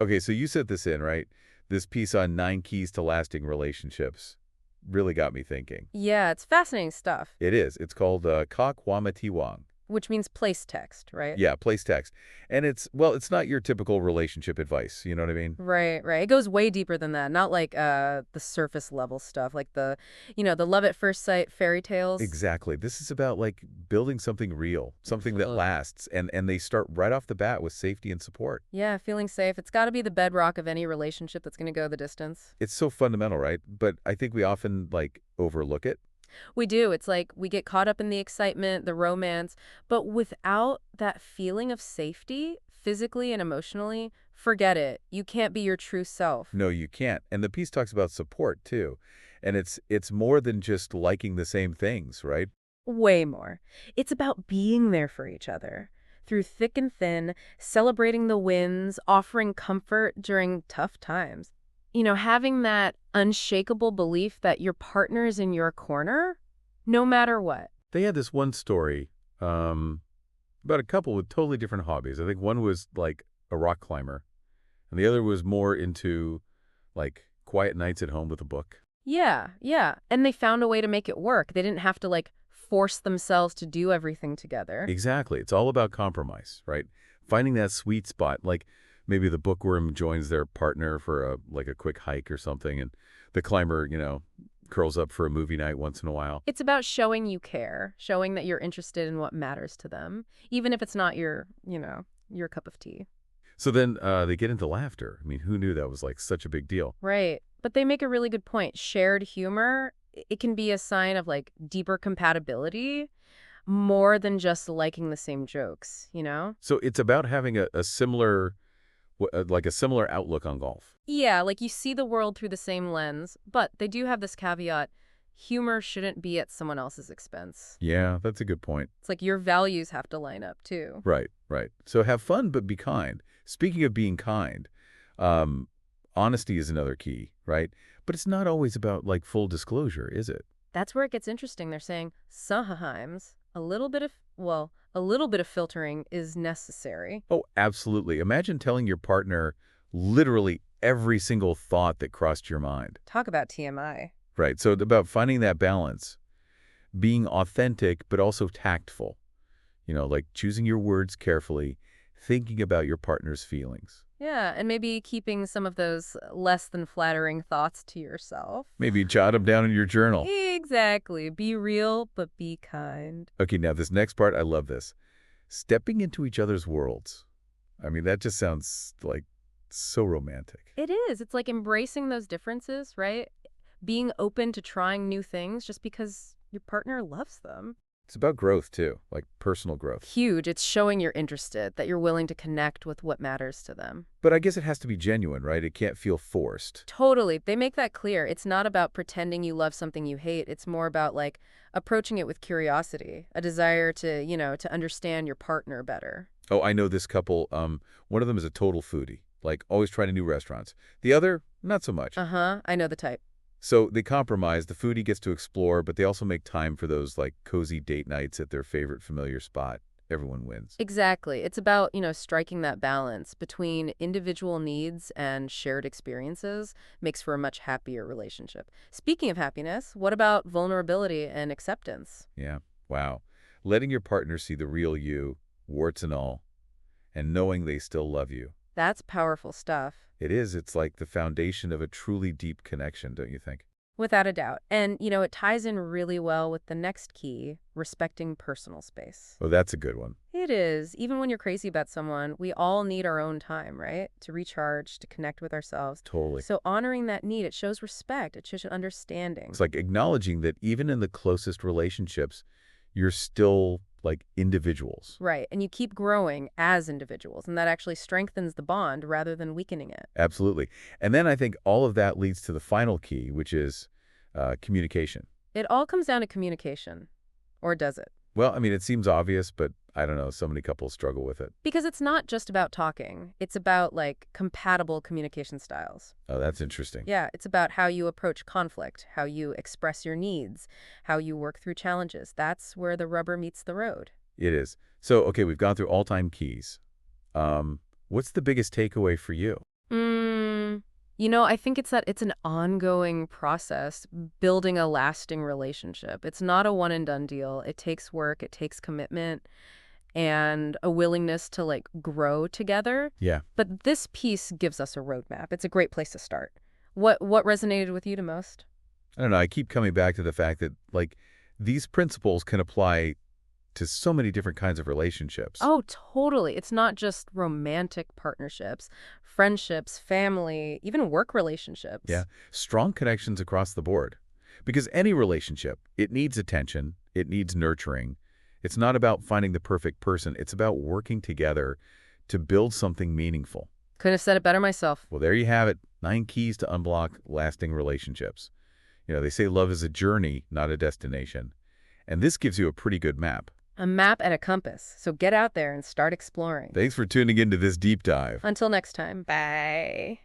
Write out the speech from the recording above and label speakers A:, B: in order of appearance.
A: Okay, so you sent this in, right? This piece on 9 keys to lasting relationships really got me thinking.
B: Yeah, it's fascinating stuff,
A: It is. It's called Ka Kwama Tiwang.
B: which means place text, right?
A: Yeah, place text. And it's not your typical relationship advice. You know what I mean?
B: Right, right. It goes way deeper than that. Not like the surface level stuff, like the love at first sight fairy tales.
A: Exactly. This is about like building something real, something that lasts, and they start right off the bat with safety and support.
B: Yeah, feeling safe. It's got to be the bedrock of any relationship that's going to go the distance.
A: It's so fundamental, right? But I think we often like overlook it.
B: We do. It's like we get caught up in the excitement, the romance, but without that feeling of safety, physically and emotionally, forget it. You can't be your true self.
A: No, you can't. And the piece talks about support too. And it's more than just liking the same things, right?
B: Way more. It's about being there for each other. Through thick and thin, celebrating the wins, offering comfort during tough times. Having that unshakable belief that your partner is in your corner, no matter what.
A: They had this one story about a couple with totally different hobbies. I think one was like a rock climber, and the other was more into like quiet nights at home with a book.
B: Yeah, yeah. And they found a way to make it work. They didn't have to force themselves to do everything together.
A: Exactly. It's all about compromise, right? Finding that sweet spot. Like maybe the bookworm joins their partner for a quick hike or something, and the climber, curls up for a movie night once in a while.
B: It's about showing you care, showing that you're interested in what matters to them, even if it's not your cup of tea.
A: So then they get into laughter. I mean, who knew that was like such a big deal?
B: Right. But they make a really good point. Shared humor, it can be a sign of deeper compatibility more than just liking the same jokes?
A: So it's about having a similar, like a similar outlook on golf.
B: Yeah, like you see the world through the same lens, but they do have this caveat. Humor shouldn't be at someone else's expense.
A: Yeah, that's a good point.
B: It's like your values have to line up too.
A: Right, right. So have fun, but be kind. Speaking of being kind, um, honesty is another key, right? But it's not always about like full disclosure, is it?
B: That's where it gets interesting. They're saying sometimes a little bit of filtering is necessary.
A: Oh, absolutely. Imagine telling your partner literally every single thought that crossed your mind.
B: Talk about TMI.
A: Right. So it's about finding that balance, being authentic, but also tactful. Like choosing your words carefully, thinking about your partner's feelings.
B: Yeah, and maybe keeping some of those less than flattering thoughts to yourself.
A: Maybe jot them down in your journal.
B: Exactly. Be real, but be kind.
A: Okay, now this next part, I love this. Stepping into each other's worlds. I mean, that just sounds like so romantic.
B: It is. It's like embracing those differences, right? Being open to trying new things just because your partner loves them.
A: It's about growth, too, like personal growth.
B: Huge. It's showing you're interested, that you're willing to connect with what matters to them.
A: But I guess it has to be genuine, right? It can't feel forced.
B: Totally. They make that clear. It's not about pretending you love something you hate. It's more about approaching it with curiosity, a desire to understand your partner better.
A: Oh, I know this couple. One of them is a total foodie, like always trying new restaurants. The other, not so much.
B: Uh-huh. I know the type.
A: So they compromise. The foodie gets to explore, but they also make time for those like cozy date nights at their favorite familiar spot. Everyone wins.
B: Exactly. It's about striking that balance between individual needs and shared experiences makes for a much happier relationship. Speaking of happiness, what about vulnerability and acceptance?
A: Yeah. Wow. Letting your partner see the real you, warts and all, and knowing they still love you.
B: That's powerful stuff.
A: It is. It's like the foundation of a truly deep connection, don't you think?
B: Without a doubt. And it ties in really well with the next key, respecting personal space.
A: Oh, that's a good one.
B: It is. Even when you're crazy about someone, we all need our own time, right? To recharge, to connect with ourselves.
A: Totally.
B: So honoring that need, it shows respect. It shows understanding.
A: It's like acknowledging that even in the closest relationships, you're still like individuals.
B: Right. And you keep growing as individuals, and that actually strengthens the bond rather than weakening it.
A: Absolutely. And then I think all of that leads to the final key, which is communication.
B: It all comes down to communication. Or does it?
A: Well, I mean, it seems obvious, but I don't know. So many couples struggle with it.
B: Because it's not just about talking. It's about compatible communication styles.
A: Oh, that's interesting.
B: Yeah, it's about how you approach conflict, how you express your needs, how you work through challenges. That's where the rubber meets the road.
A: It is. So, okay, we've gone through all-time keys. What's the biggest takeaway for you?
B: I think it's an ongoing process, building a lasting relationship. It's not a one and done deal. It takes work, it takes commitment, and a willingness to like grow together.
A: Yeah.
B: But this piece gives us a roadmap. It's a great place to start. What resonated with you the most?
A: I don't know. I keep coming back to the fact that, like, these principles can apply to so many different kinds of relationships.
B: Oh, totally. It's not just romantic partnerships, friendships, family, even work
A: Yeah.
B: relationships.
A: Strong connections across the board. Because any relationship, it needs attention, it needs nurturing. It's not about finding the perfect person, it's about working together to build something meaningful.
B: Couldn't have said it better myself.
A: Well, there you have it. 9 keys to unblock lasting relationships. They say love is a journey, not a destination. And this gives you a pretty good map.
B: A map and a compass. So get out there and start exploring.
A: Thanks for tuning into this deep dive.
B: Until next time. Bye.